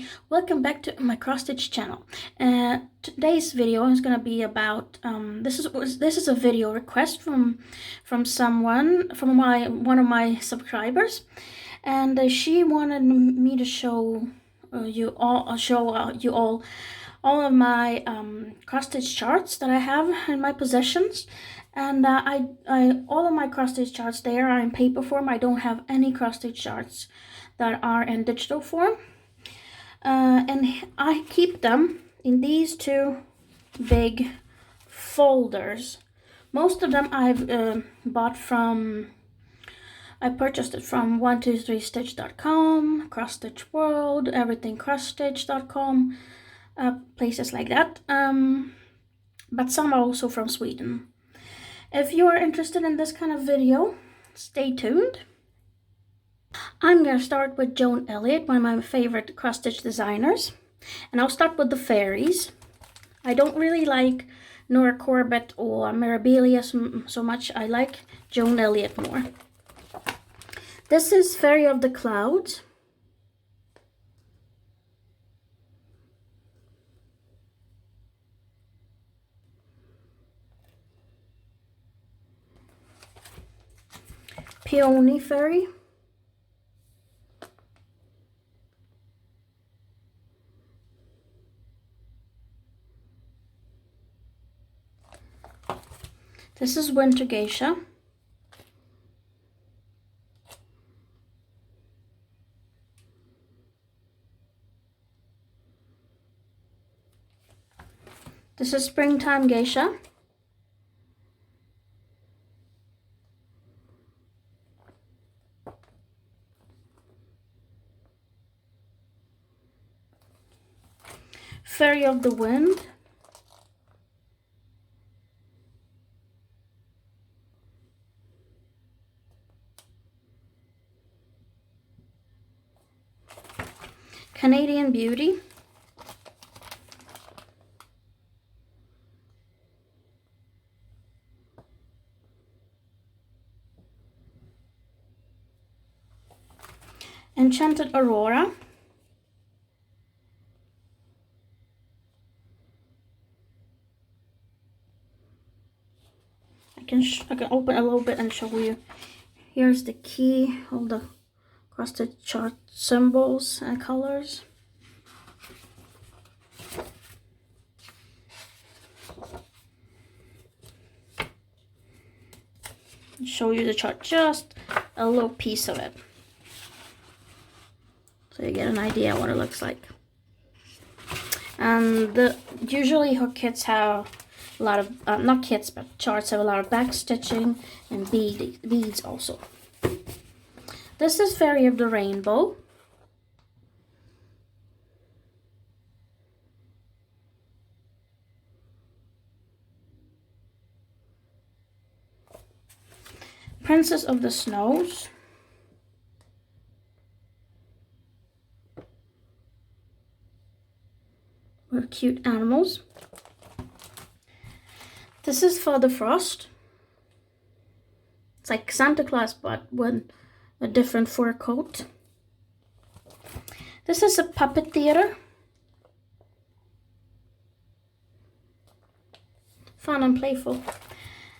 everybody, welcome back to my cross stitch channel. Today's video is gonna be about this is a video request from one of my subscribers, and she wanted me to show you all of my cross stitch charts that I have in my possessions. And I all of my cross stitch charts there are in paper form. I don't have any cross stitch charts that are in digital form, and I keep them in these two big folders. Most of them I've purchased it from 123stitch.com, Cross Stitch World, everythingcrossstitch.com, places like that, but some are also from Sweden. If you are interested in this kind of video, stay tuned. I'm going to start with Joan Elliott, one of my favorite cross-stitch designers. And I'll start with the fairies. I don't really like Nora Corbett or Mirabilia so much. I like Joan Elliott more. This is Fairy of the Clouds. Peony Fairy. This is Winter Geisha. This is Springtime Geisha. Fairy of the Wind. Canadian Beauty. Enchanted Aurora. I can open a little bit and show you. Here's the key, all the cross stitch chart symbols and colors. I'll show you the chart, just a little piece of it, so you get an idea what it looks like. And usually her kits have a lot of, not kits, but charts have a lot of back stitching and beads also. This is Fairy of the Rainbow. Princess of the Snows. With cute animals. This is Father Frost. It's like Santa Claus, but with a different fur coat. This is a puppet theater. Fun and playful.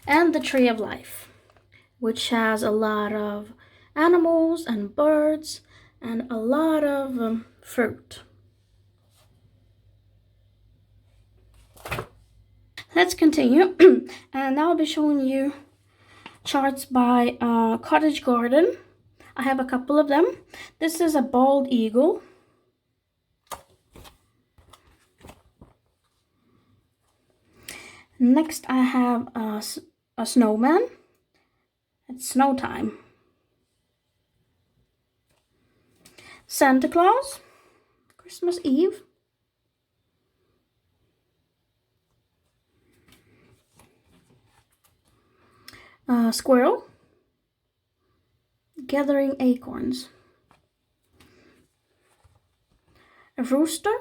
And the Tree of Life, which has a lot of animals and birds and a lot of fruit. Let's continue. And now I'll be showing you charts by Cottage Garden. I have a couple of them. This is a bald eagle. Next I have a snowman. It's snow time. Santa Claus, Christmas Eve. Squirrel, gathering acorns. A rooster,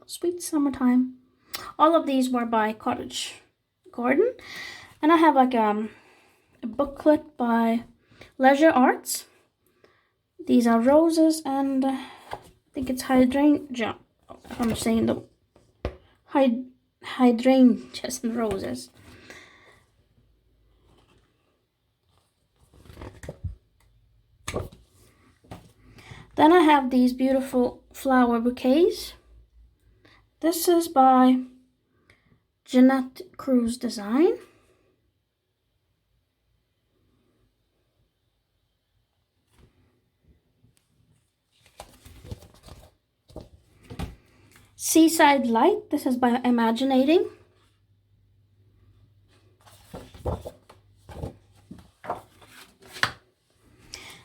sweet summertime. All of these were by Cottage Garden. And I have like a booklet by Leisure Arts. These are roses and think it's hydrangea. I'm saying the hydrangeas and roses. Then I have these beautiful flower bouquets. This is by Jeanette Cruz Design. Seaside Light. This is by Imaginating.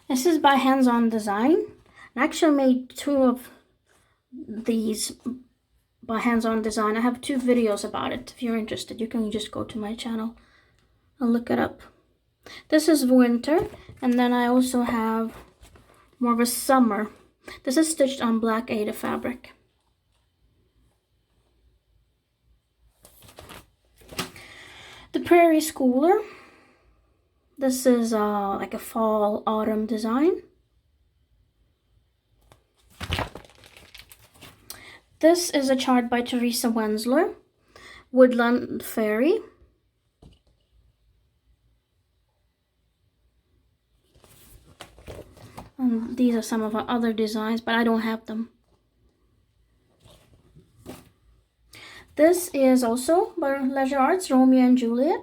This is by Hands On Design. I actually made 2 of these by Hands On Design. I have 2 videos about it. If you're interested, you can just go to my channel and look it up. This is winter, and then I also have more of a summer. This is stitched on black Aida fabric. The Prairie Schooler. This is like a fall autumn design. This is a chart by Teresa Wensler, Woodland Fairy. And these are some of our other designs, but I don't have them. This is also by Leisure Arts, Romeo and Juliet.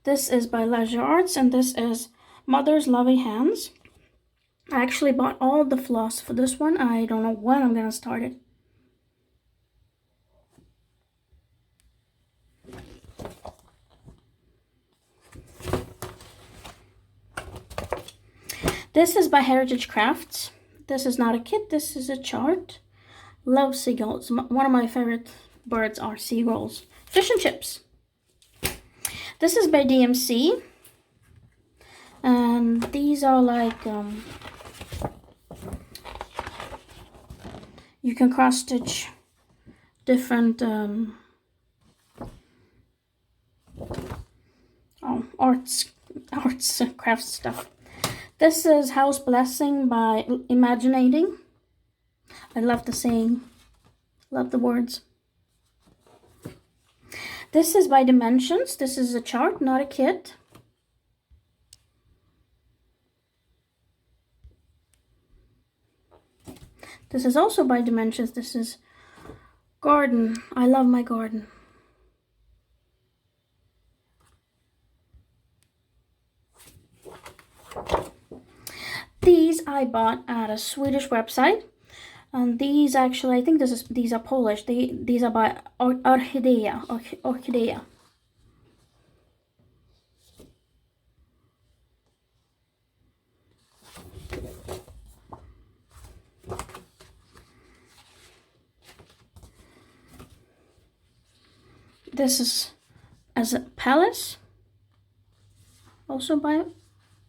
This is by Leisure Arts, and this is Mother's Loving Hands. I actually bought all the floss for this one. I don't know when I'm gonna start it. This is by Heritage Crafts. This is not a kit, this is a chart. Love seagulls. One of my favorite birds are seagulls. Fish and chips. This is by DMC. And these are like, you can cross stitch different arts crafts stuff. This is House Blessing by Imaginating. I love the saying, love the words. This is by Dimensions. This is a chart, not a kit. This is also by Dimensions. This is Garden. I love my garden. These I bought at a Swedish website. And these actually, I think these are Polish. These are by Orchidea. Orchidea. This is as a palace, also by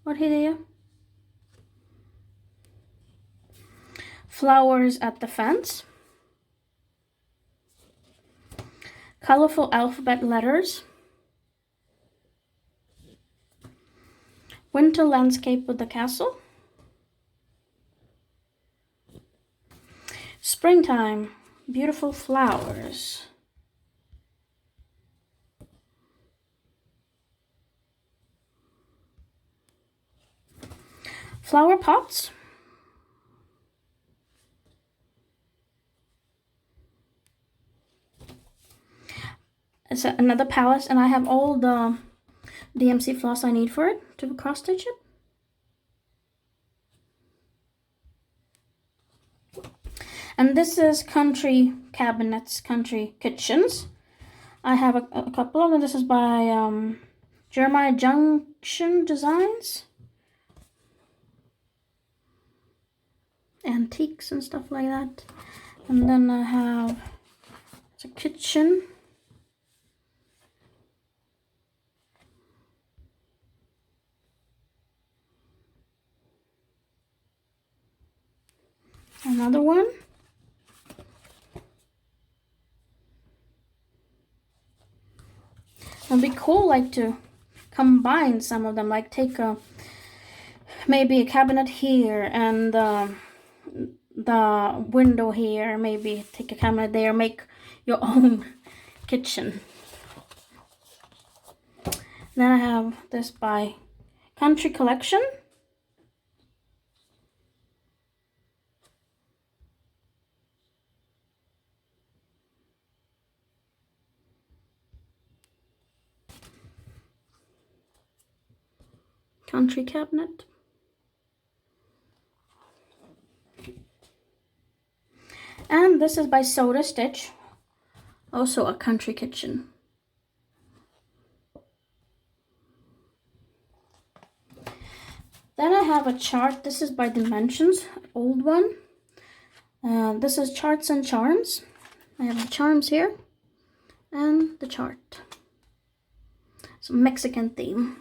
Orchidea. Flowers at the Fence. Colorful alphabet letters. Winter landscape with the castle. Springtime, beautiful flowers. Flower pots. It's another palace, and I have all the DMC floss I need for it to cross stitch it. And this is Country Cabinets, Country Kitchens. I have a couple of them. This is by Jeremiah Junction Designs. Antiques and stuff like that. And then I have it's a kitchen. Another one. It'd be cool like to combine some of them, like take maybe a cabinet here and the window here, maybe take a cabinet there, make your own kitchen. Then I have this by Country Collection. Country cabinet. And this is by Soda Stitch, also a country kitchen. Then I have a chart. This is by Dimensions, old one. This is Charts and Charms. I have the charms here and the chart. It's a Mexican theme.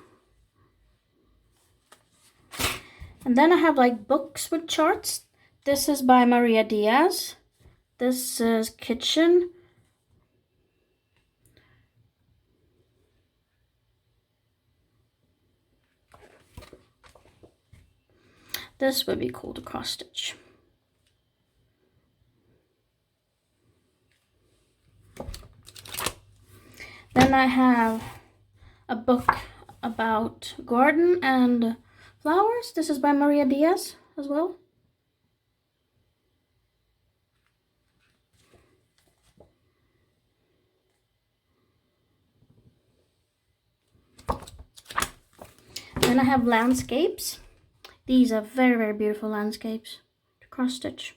And then I have like books with charts. This is by Maria Diaz. This is Kitchen. This would be cool to cross stitch. Then I have a book about garden and flowers. This is by Maria Diaz as well. Then I have landscapes. These are very, very beautiful landscapes to cross stitch.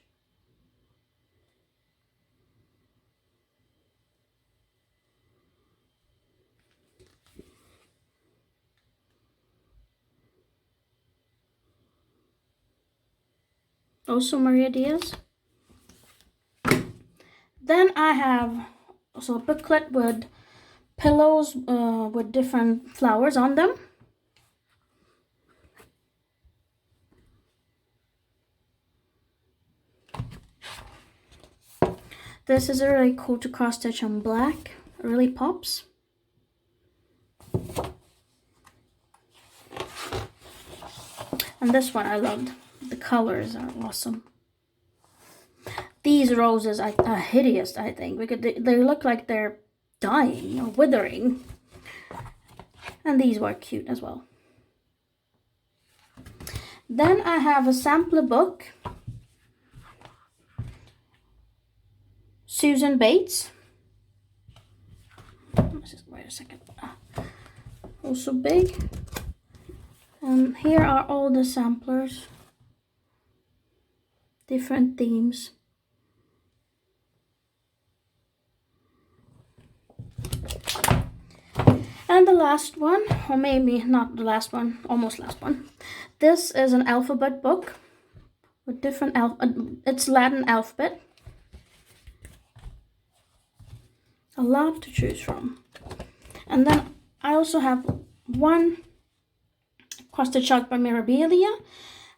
Also Maria Diaz. Then I have also a booklet with pillows with different flowers on them. This is really cool to cross stitch on black. It really pops. And this one I loved. The colors are awesome. These roses are hideous, I think, because they look like they're dying or withering. And these were cute as well. Then I have a sampler book. Susan Bates. Wait a second. Also big. And here are all the samplers. Different themes. And the last one, or maybe not the last one, almost last one. This is an alphabet book with different it's Latin alphabet. A lot to choose from. And then I also have one cross stitch chart by Mirabilia.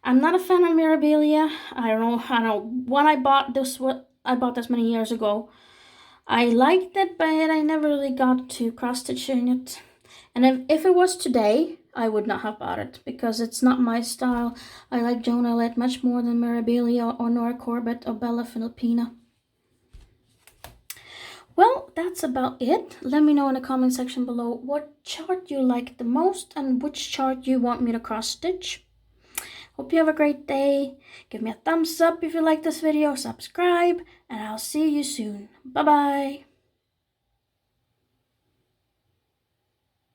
I'm not a fan of Mirabilia. I don't know when I bought this many years ago. I liked it, but I never really got to cross stitching it. And if it was today, I would not have bought it because it's not my style. I like Joan Alette much more than Mirabilia or Nora Corbett or Bella Filipina. Well, that's about it. Let me know in the comment section below what chart you like the most and which chart you want me to cross stitch. Hope you have a great day. Give me a thumbs up if you like this video, subscribe, and I'll see you soon. Bye bye.